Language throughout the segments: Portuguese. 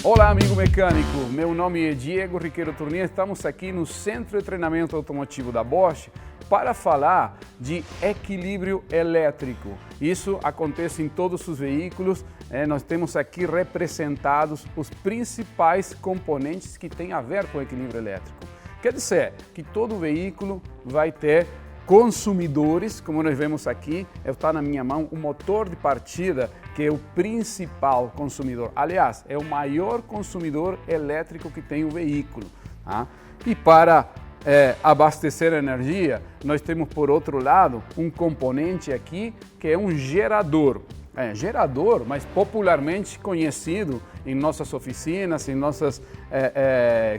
Olá, amigo mecânico. Meu nome é Diego Riqueiro Tournier. Estamos aqui no Centro de Treinamento Automotivo da Bosch para falar de equilíbrio elétrico. Isso acontece em todos os veículos. Nós temos aqui representados os principais componentes que têm a ver com o equilíbrio elétrico. Quer dizer que todo veículo vai ter consumidores, como nós vemos aqui, está na minha mão o motor de partida, que é o principal consumidor. Aliás, é o maior consumidor elétrico que tem o veículo. Tá? E para abastecer energia, nós temos, por outro lado, um componente aqui que é um gerador. Gerador, mas popularmente conhecido em nossas oficinas, em nossas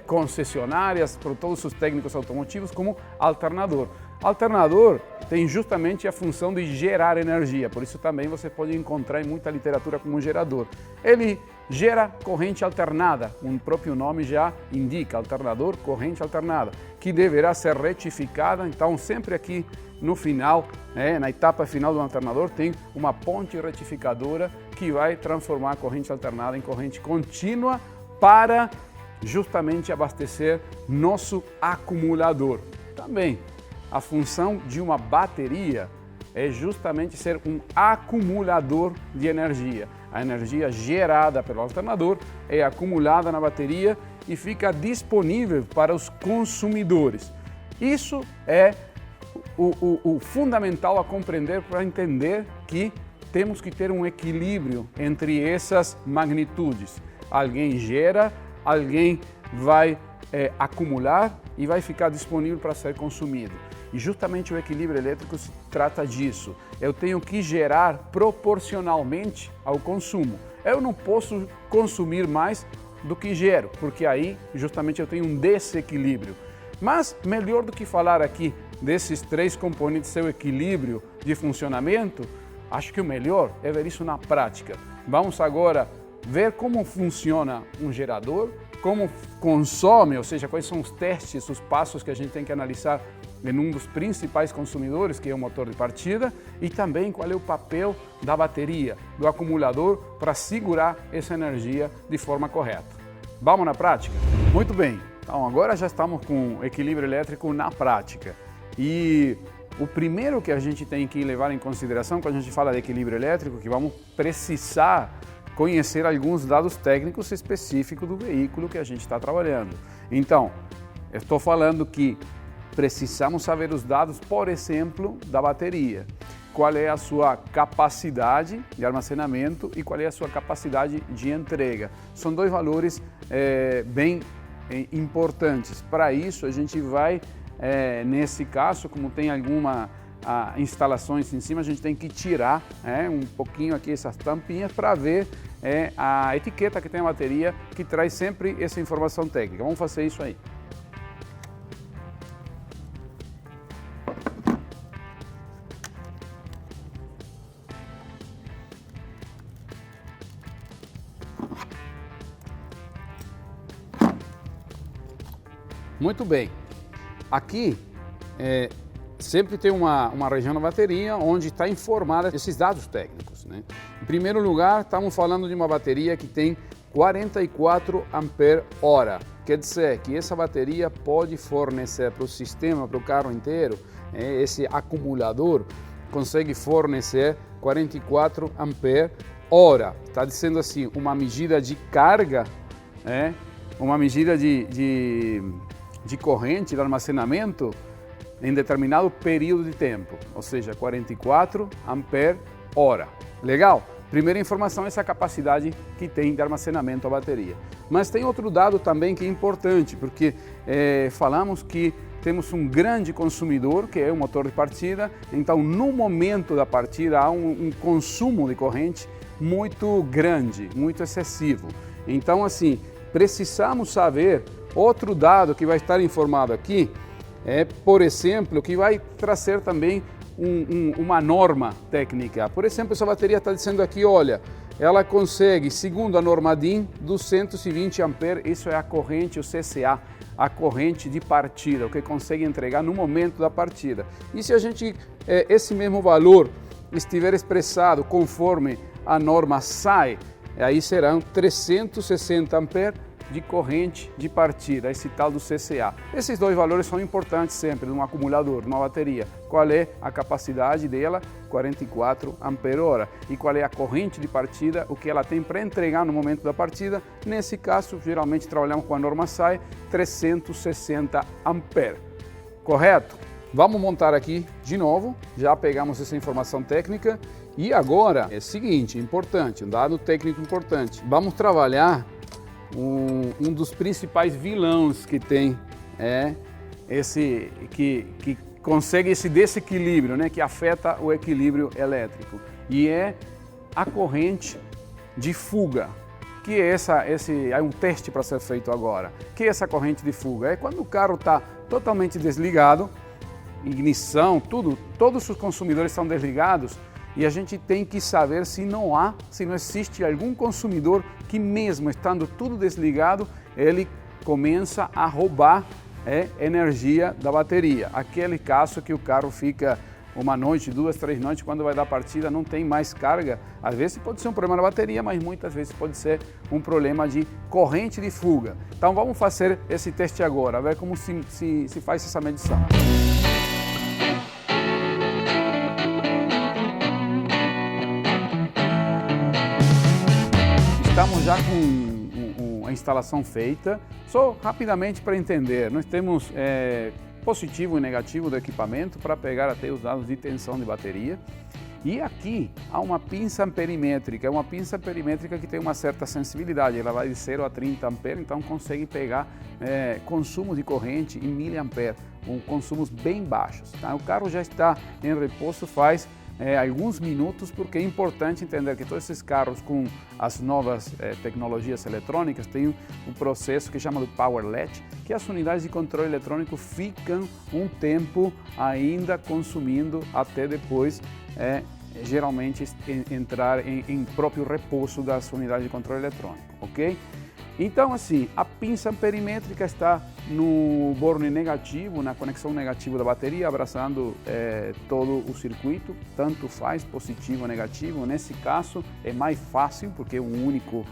concessionárias, por todos os técnicos automotivos, como alternador. Alternador tem justamente a função de gerar energia, por isso também você pode encontrar em muita literatura como gerador. Ele gera corrente alternada, o próprio nome já indica, alternador, corrente alternada, que deverá ser retificada. Então sempre aqui no final, na etapa final do alternador, tem uma ponte retificadora que vai transformar a corrente alternada em corrente contínua para justamente abastecer nosso acumulador. Também a função de uma bateria é justamente ser um acumulador de energia. A energia gerada pelo alternador é acumulada na bateria e fica disponível para os consumidores. Isso é o fundamental a compreender para entender que temos que ter um equilíbrio entre essas magnitudes. Alguém gera, alguém vai acumular e vai ficar disponível para ser consumido. E justamente o equilíbrio elétrico se trata disso. Eu tenho que gerar proporcionalmente ao consumo. Eu não posso consumir mais do que gero, porque aí justamente eu tenho um desequilíbrio. Mas melhor do que falar aqui desses três componentes, seu equilíbrio de funcionamento, acho que o melhor é ver isso na prática. Vamos agora ver como funciona um gerador, como consome, ou seja, quais são os testes, os passos que a gente tem que analisar em um dos principais consumidores, que é o motor de partida, e também qual é o papel da bateria, do acumulador, para segurar essa energia de forma correta. Vamos na prática? Muito bem, então agora já estamos com o equilíbrio elétrico na prática. E o primeiro que a gente tem que levar em consideração quando a gente fala de equilíbrio elétrico, que vamos precisar conhecer alguns dados técnicos específicos do veículo que a gente está trabalhando. Então, eu estou falando que precisamos saber os dados, por exemplo, da bateria. Qual é a sua capacidade de armazenamento e qual é a sua capacidade de entrega. São dois valores bem importantes. Para isso, a gente vai, nesse caso, como tem algumas instalações em cima, a gente tem que tirar um pouquinho aqui essas tampinhas para ver a etiqueta que tem a bateria, que traz sempre essa informação técnica. Vamos fazer isso aí. Muito bem, aqui sempre tem uma região na bateria onde está informada esses dados técnicos. Né? Em primeiro lugar, estamos falando de uma bateria que tem 44 ampere-hora. Quer dizer que essa bateria pode fornecer para o sistema, para o carro inteiro, esse acumulador consegue fornecer 44 ampere-hora. Está dizendo assim, uma medida de carga, uma medida de corrente, de armazenamento em determinado período de tempo, ou seja, 44 ampere-hora. Legal? Primeira informação é essa capacidade que tem de armazenamento a bateria. Mas tem outro dado também que é importante, porque falamos que temos um grande consumidor, que é o motor de partida, então no momento da partida há um consumo de corrente muito grande, muito excessivo. Então assim, precisamos saber. Outro dado que vai estar informado aqui por exemplo, que vai trazer também uma norma técnica. Por exemplo, essa bateria está dizendo aqui, olha, ela consegue, segundo a norma DIN, 220 amperes, isso é a corrente, o CCA, a corrente de partida, o que consegue entregar no momento da partida. E se a gente, esse mesmo valor estiver expressado conforme a norma SAE, aí serão 360 amperes de corrente de partida, esse tal do CCA. Esses dois valores são importantes sempre num acumulador, numa bateria. Qual é a capacidade dela? 44 ampere-hora. E qual é a corrente de partida? O que ela tem para entregar no momento da partida? Nesse caso, geralmente trabalhamos com a norma SAE, 360 amperes. Correto? Vamos montar aqui de novo, já pegamos essa informação técnica e agora é o seguinte, importante, um dado técnico importante. Vamos trabalhar um dos principais vilões que tem esse que consegue esse desequilíbrio, né, que afeta o equilíbrio elétrico, e é a corrente de fuga. Que é é um teste para ser feito agora. Que é essa corrente de fuga? É quando o carro está totalmente desligado, ignição, todos os consumidores estão desligados, e a gente tem que saber se não existe algum consumidor que mesmo estando tudo desligado, ele começa a roubar energia da bateria. Aquele caso que o carro fica uma noite, 2, 3 noites, quando vai dar partida não tem mais carga. Às vezes pode ser um problema na bateria, mas muitas vezes pode ser um problema de corrente de fuga. Então vamos fazer esse teste agora, ver como se faz essa medição. Estamos já com a instalação feita, só rapidamente para entender, nós temos positivo e negativo do equipamento para pegar até os dados de tensão de bateria. E aqui há uma pinça perimétrica, que tem uma certa sensibilidade, ela vai de 0 a 30 amperes, então consegue pegar consumo de corrente em miliamperes, com consumos bem baixos. Tá? O carro já está em repouso faz alguns minutos, porque é importante entender que todos esses carros com as novas tecnologias eletrônicas têm um processo que chama de Power Latch, que as unidades de controle eletrônico ficam um tempo ainda consumindo até depois geralmente entrar em próprio repouso das unidades de controle eletrônico, ok? Então, assim, a pinça perimétrica está no borne negativo, na conexão negativa da bateria, abraçando todo o circuito, tanto faz positivo ou negativo. Nesse caso é mais fácil, porque é um único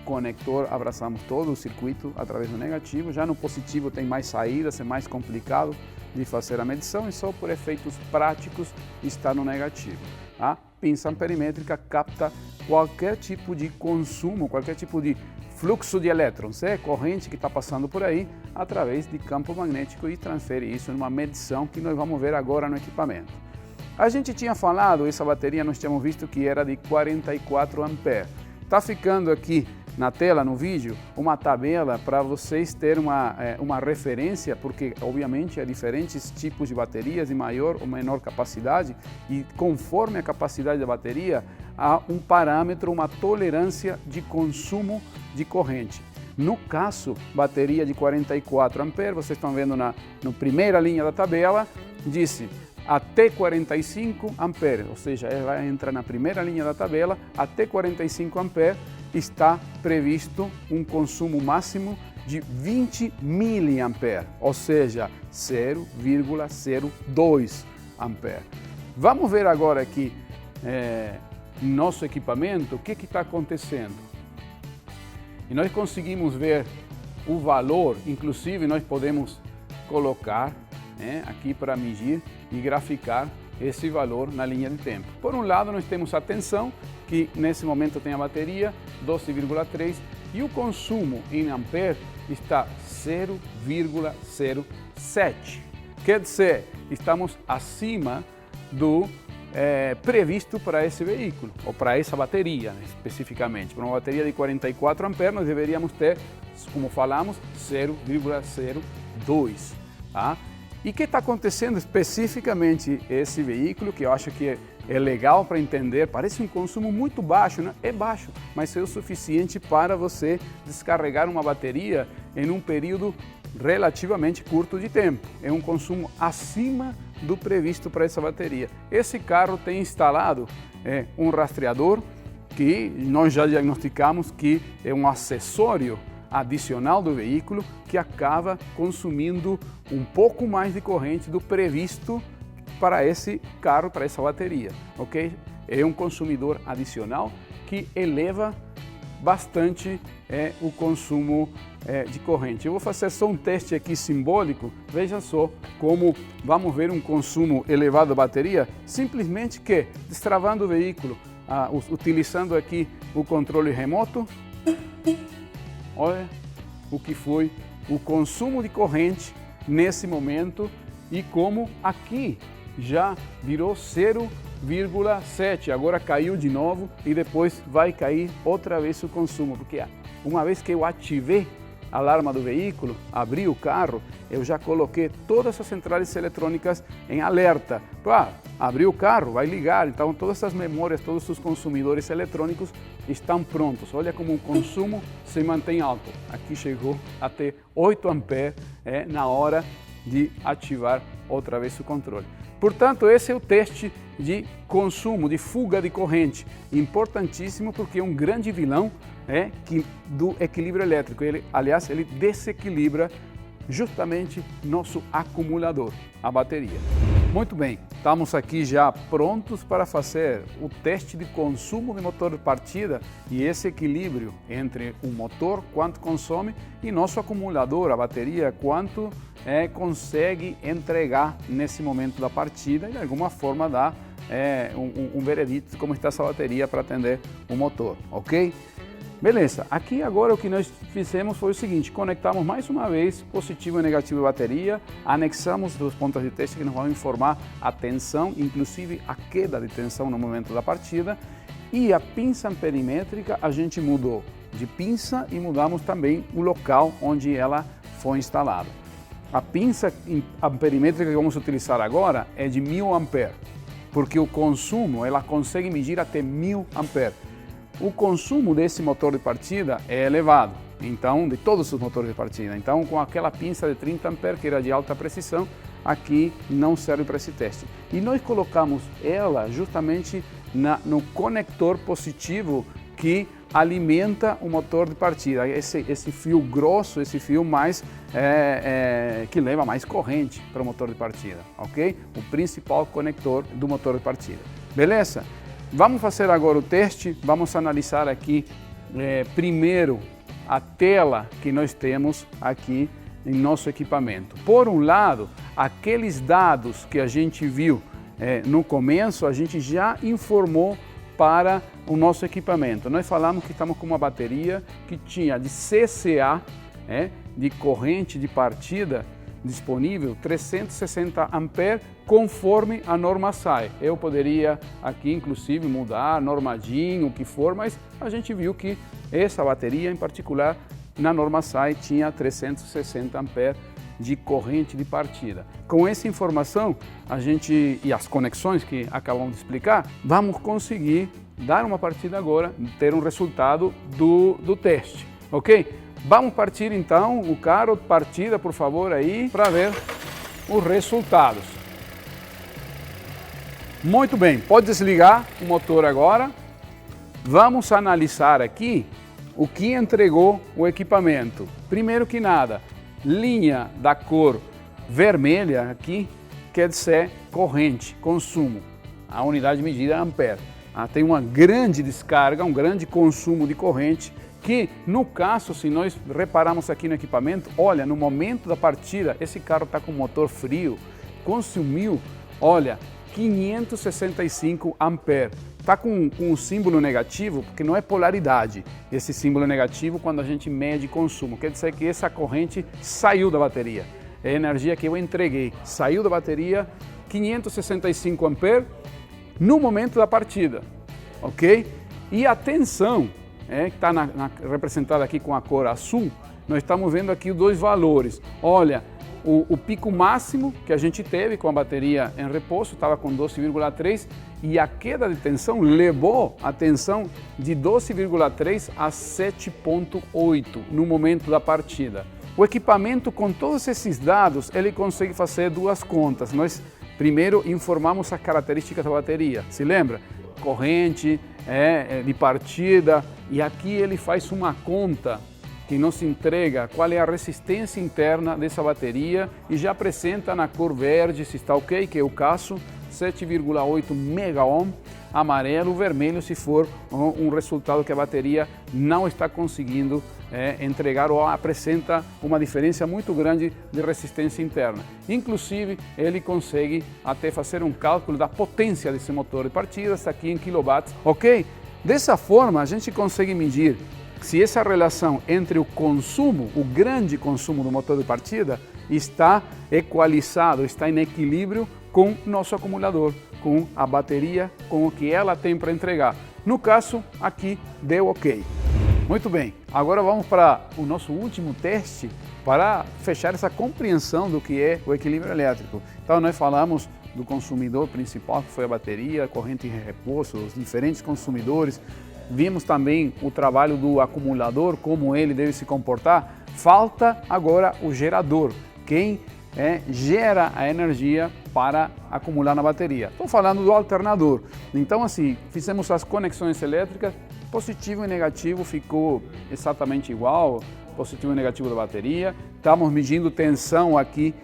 conector, abraçamos todo o circuito através do negativo. Já no positivo tem mais saídas, é mais complicado de fazer a medição e só por efeitos práticos está no negativo. A pinça perimétrica capta qualquer tipo de consumo, qualquer tipo de fluxo de elétrons, corrente que está passando por aí através de campo magnético e transfere isso numa medição que nós vamos ver agora no equipamento. A gente tinha falado, essa bateria nós tínhamos visto que era de 44 amperes. Está ficando aqui na tela, no vídeo, uma tabela para vocês terem uma referência, porque obviamente há diferentes tipos de baterias de maior ou menor capacidade e conforme a capacidade da bateria há um parâmetro, uma tolerância de consumo de corrente. No caso, bateria de 44 amperes, vocês estão vendo na primeira linha da tabela, disse até 45 amperes, ou seja, ela entra na primeira linha da tabela, até 45 amperes está previsto um consumo máximo de 20 miliamperes, ou seja, 0,02 amperes. Vamos ver agora aqui nosso equipamento, o que está acontecendo. E nós conseguimos ver o valor, inclusive nós podemos colocar aqui para medir e graficar esse valor na linha de tempo. Por um lado, nós temos a tensão, que nesse momento tem a bateria, 12,3, e o consumo em ampere está 0,07. Quer dizer, estamos acima do previsto para esse veículo, ou para essa bateria, especificamente. Para uma bateria de 44 amperes, nós deveríamos ter, como falamos, 0,02. Tá? E o que está acontecendo especificamente esse veículo, que eu acho que é legal para entender, parece um consumo muito baixo, né? É baixo, mas é o suficiente para você descarregar uma bateria em um período relativamente curto de tempo. É um consumo acima do previsto para essa bateria. Esse carro tem instalado um rastreador que nós já diagnosticamos que é um acessório adicional do veículo que acaba consumindo um pouco mais de corrente do previsto para esse carro, para essa bateria, ok? É um consumidor adicional que eleva bastante o consumo de corrente. Eu vou fazer só um teste aqui simbólico, veja só como vamos ver um consumo elevado da bateria, simplesmente que destravando o veículo, utilizando aqui o controle remoto, olha o que foi o consumo de corrente nesse momento e como aqui já virou 0,7, agora caiu de novo e depois vai cair outra vez o consumo, porque uma vez que eu ativei a alarma do veículo, abri o carro, eu já coloquei todas as centrais eletrônicas em alerta. Abrir o carro, vai ligar, então todas essas memórias, todos os consumidores eletrônicos estão prontos. Olha como o consumo se mantém alto. Aqui chegou até 8 amperes na hora de ativar outra vez o controle. Portanto, esse é o teste de consumo, de fuga de corrente. Importantíssimo porque é um grande vilão do equilíbrio elétrico. Aliás, ele desequilibra justamente nosso acumulador, a bateria. Muito bem, estamos aqui já prontos para fazer o teste de consumo de motor de partida e esse equilíbrio entre o motor, quanto consome, e nosso acumulador, a bateria, quanto consegue entregar nesse momento da partida e de alguma forma dar um veredito de como está essa bateria para atender o motor, ok? Beleza, aqui agora o que nós fizemos foi o seguinte, conectamos mais uma vez positivo e negativo da bateria, anexamos duas pontas de teste que nos vão informar a tensão, inclusive a queda de tensão no momento da partida, e a pinça amperimétrica a gente mudou de pinça e mudamos também o local onde ela foi instalada. A pinça amperimétrica que vamos utilizar agora é de 1000 amperes, porque o consumo ela consegue medir até 1000 amperes. O consumo desse motor de partida é elevado, então, de todos os motores de partida. Então, com aquela pinça de 30 amperes, que era de alta precisão, aqui não serve para esse teste. E nós colocamos ela justamente no conector positivo que alimenta o motor de partida. Esse fio grosso, esse fio mais que leva mais corrente para o motor de partida, ok? O principal conector do motor de partida. Beleza? Vamos fazer agora o teste, vamos analisar aqui primeiro a tela que nós temos aqui em nosso equipamento. Por um lado, aqueles dados que a gente viu no começo, a gente já informou para o nosso equipamento. Nós falamos que estamos com uma bateria que tinha de CCA, de corrente de partida, disponível 360 amperes conforme a norma SAE. Eu poderia aqui inclusive mudar a normadinha, o que for, mas a gente viu que essa bateria em particular na norma SAE tinha 360 amperes de corrente de partida. Com essa informação e as conexões que acabamos de explicar, vamos conseguir dar uma partida agora, ter um resultado do teste, ok? Vamos partir então o carro, partida por favor aí, para ver os resultados. Muito bem, pode desligar o motor agora. Vamos analisar aqui o que entregou o equipamento. Primeiro que nada, linha da cor vermelha aqui quer dizer corrente, consumo. A unidade medida é ampere. Tem uma grande descarga, um grande consumo de corrente, que no caso, se nós repararmos aqui no equipamento, olha, no momento da partida, esse carro está com motor frio, consumiu, olha, 565 amperes. Está com um símbolo negativo, porque não é polaridade, esse símbolo negativo quando a gente mede consumo. Quer dizer que essa corrente saiu da bateria. É a energia que eu entreguei. Saiu da bateria, 565 amperes, no momento da partida, ok? E a tensão, que está representada aqui com a cor azul, nós estamos vendo aqui os dois valores. Olha, o pico máximo que a gente teve com a bateria em repouso estava com 12,3 e a queda de tensão levou a tensão de 12,3 a 7,8 no momento da partida. O equipamento, com todos esses dados, ele consegue fazer duas contas. Nós primeiro informamos as características da bateria, se lembra? Corrente, de partida, e aqui ele faz uma conta que nos entrega qual é a resistência interna dessa bateria e já apresenta na cor verde se está ok, que é o caso. 7,8 megaohm, amarelo, vermelho se for um resultado que a bateria não está conseguindo entregar ou apresenta uma diferença muito grande de resistência interna. Inclusive, ele consegue até fazer um cálculo da potência desse motor de partida, está aqui em quilowatts, ok? Dessa forma, a gente consegue medir se essa relação entre o consumo, o grande consumo do motor de partida, está equalizado, está em equilíbrio com nosso acumulador, com a bateria, com o que ela tem para entregar. No caso, aqui deu ok. Muito bem, agora vamos para o nosso último teste para fechar essa compreensão do que é o equilíbrio elétrico. Então nós falamos do consumidor principal, que foi a bateria, a corrente em repouso, os diferentes consumidores. Vimos também o trabalho do acumulador, como ele deve se comportar. Falta agora o gerador, quem gera a energia para acumular na bateria. Estou falando do alternador. Então assim, fizemos as conexões elétricas, positivo e negativo ficou exatamente igual, positivo e negativo da bateria. Estamos medindo tensão aqui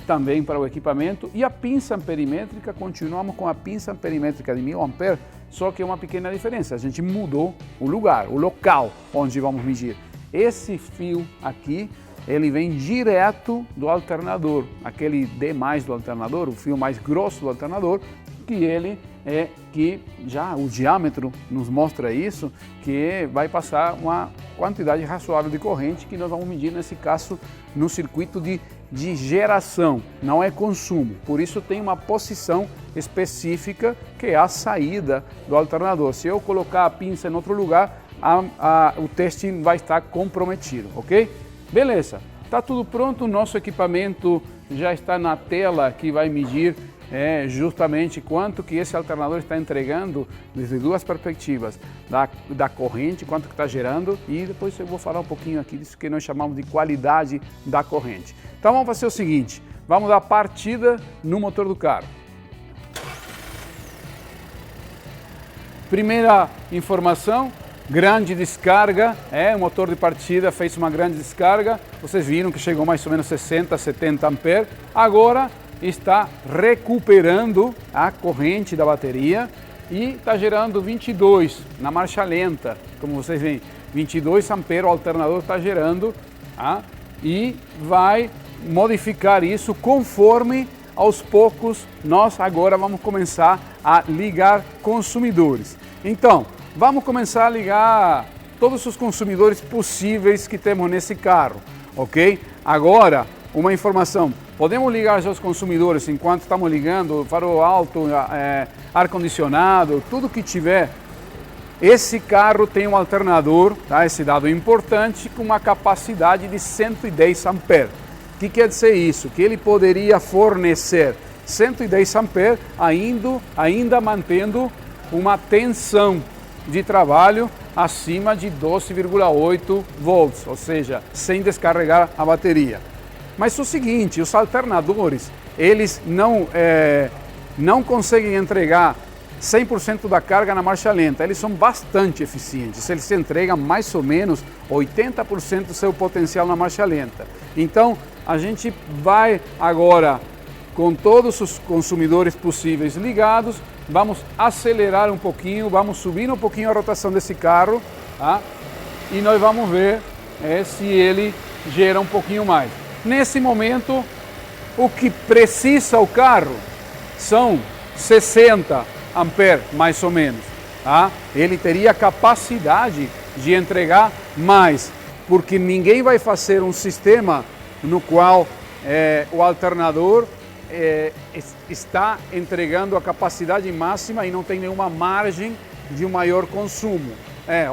também para o equipamento, e a pinça amperimétrica, continuamos com a pinça amperimétrica de 1000 amperes, só que é uma pequena diferença, a gente mudou o lugar, o local onde vamos medir. Esse fio aqui, ele vem direto do alternador, aquele D+ do alternador, o fio mais grosso do alternador, que ele que já o diâmetro nos mostra isso, que vai passar uma quantidade razoável de corrente que nós vamos medir nesse caso no circuito de geração, não é consumo. Por isso tem uma posição específica que é a saída do alternador. Se eu colocar a pinça em outro lugar, o teste vai estar comprometido, ok? Beleza, está tudo pronto, o nosso equipamento já está na tela que vai medir justamente quanto que esse alternador está entregando desde duas perspectivas, da corrente, quanto que está gerando, e depois eu vou falar um pouquinho aqui disso que nós chamamos de qualidade da corrente. Então vamos fazer o seguinte, vamos dar partida no motor do carro. Primeira informação, grande descarga, o motor de partida fez uma grande descarga, vocês viram que chegou mais ou menos 60, 70 amperes, agora está recuperando a corrente da bateria e está gerando 22 na marcha lenta, como vocês veem, 22 amperes o alternador está gerando, e vai modificar isso conforme aos poucos nós agora vamos começar a ligar consumidores. Então, vamos começar a ligar todos os consumidores possíveis que temos nesse carro, ok? Agora, uma informação, podemos ligar já os consumidores enquanto estamos ligando, farol alto, ar-condicionado, tudo que tiver. Esse carro tem um alternador, esse dado é importante, com uma capacidade de 110 amperes. O que quer dizer isso? Que ele poderia fornecer 110 amperes ainda mantendo uma tensão de trabalho acima de 12,8 volts, ou seja, sem descarregar a bateria. Mas é o seguinte, os alternadores, eles não conseguem entregar 100% da carga na marcha lenta, eles são bastante eficientes, eles entregam mais ou menos 80% do seu potencial na marcha lenta. Então, a gente vai agora, com todos os consumidores possíveis ligados, vamos acelerar um pouquinho, vamos subir um pouquinho a rotação desse carro, e nós vamos ver se ele gera um pouquinho mais. Nesse momento, o que precisa o carro são 60 amperes, mais ou menos. Ele teria capacidade de entregar mais, porque ninguém vai fazer um sistema no qual o alternador está entregando a capacidade máxima e não tem nenhuma margem de um maior consumo.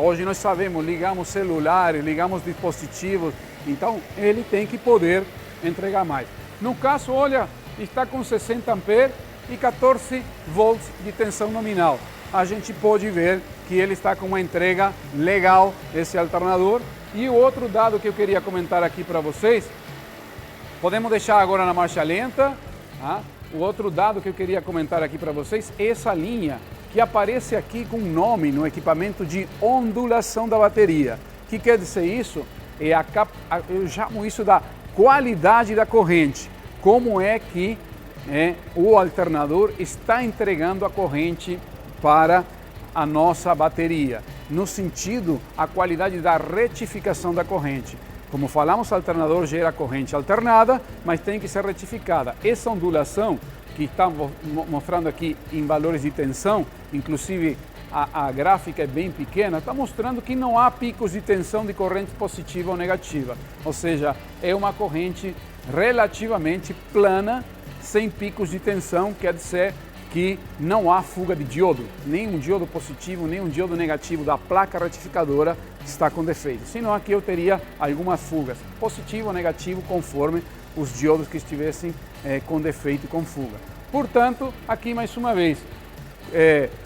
Hoje nós sabemos, ligamos celulares, ligamos dispositivos, então ele tem que poder entregar mais. No caso, olha, está com 60 amperes e 14 volts de tensão nominal. A gente pode ver que ele está com uma entrega legal, esse alternador. E o outro dado que eu queria comentar aqui para vocês, podemos deixar agora na marcha lenta. O outro dado que eu queria comentar aqui para vocês é essa linha que aparece aqui com nome no equipamento de ondulação da bateria. O que quer dizer isso? Eu chamo isso da qualidade da corrente. Como é que o alternador está entregando a corrente para a nossa bateria, no sentido a qualidade da retificação da corrente. Como falamos, o alternador gera corrente alternada, mas tem que ser retificada. Essa ondulação que está mostrando aqui em valores de tensão, inclusive a gráfica é bem pequena, está mostrando que não há picos de tensão de corrente positiva ou negativa. Ou seja, é uma corrente relativamente plana, sem picos de tensão, quer dizer que não há fuga de diodo, nem um diodo positivo, nem um diodo negativo da placa retificadora está com defeito. Senão aqui eu teria algumas fugas, positivo ou negativo, conforme os diodos que estivessem com defeito e com fuga. Portanto, aqui mais uma vez,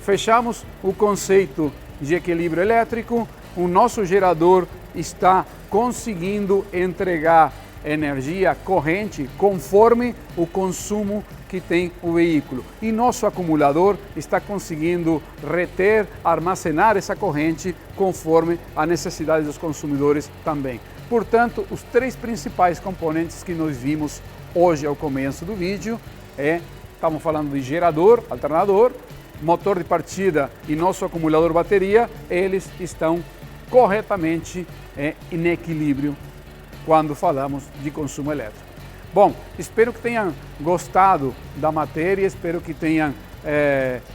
fechamos o conceito de equilíbrio elétrico. O nosso gerador está conseguindo entregar energia corrente conforme o consumo que tem o veículo. E nosso acumulador está conseguindo reter, armazenar essa corrente conforme a necessidade dos consumidores também. Portanto, os três principais componentes que nós vimos hoje ao começo do vídeo estamos falando de gerador, alternador, motor de partida e nosso acumulador bateria, eles estão corretamente em equilíbrio quando falamos de consumo elétrico. Bom, espero que tenham gostado da matéria, espero que tenham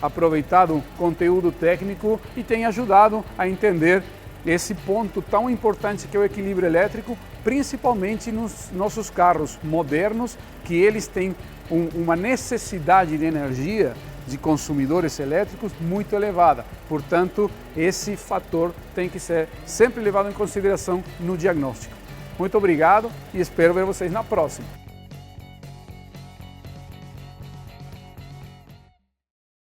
aproveitado o conteúdo técnico e tenha ajudado a entender esse ponto tão importante que é o equilíbrio elétrico, principalmente nos nossos carros modernos, que eles têm uma necessidade de energia de consumidores elétricos muito elevada. Portanto, esse fator tem que ser sempre levado em consideração no diagnóstico. Muito obrigado e espero ver vocês na próxima.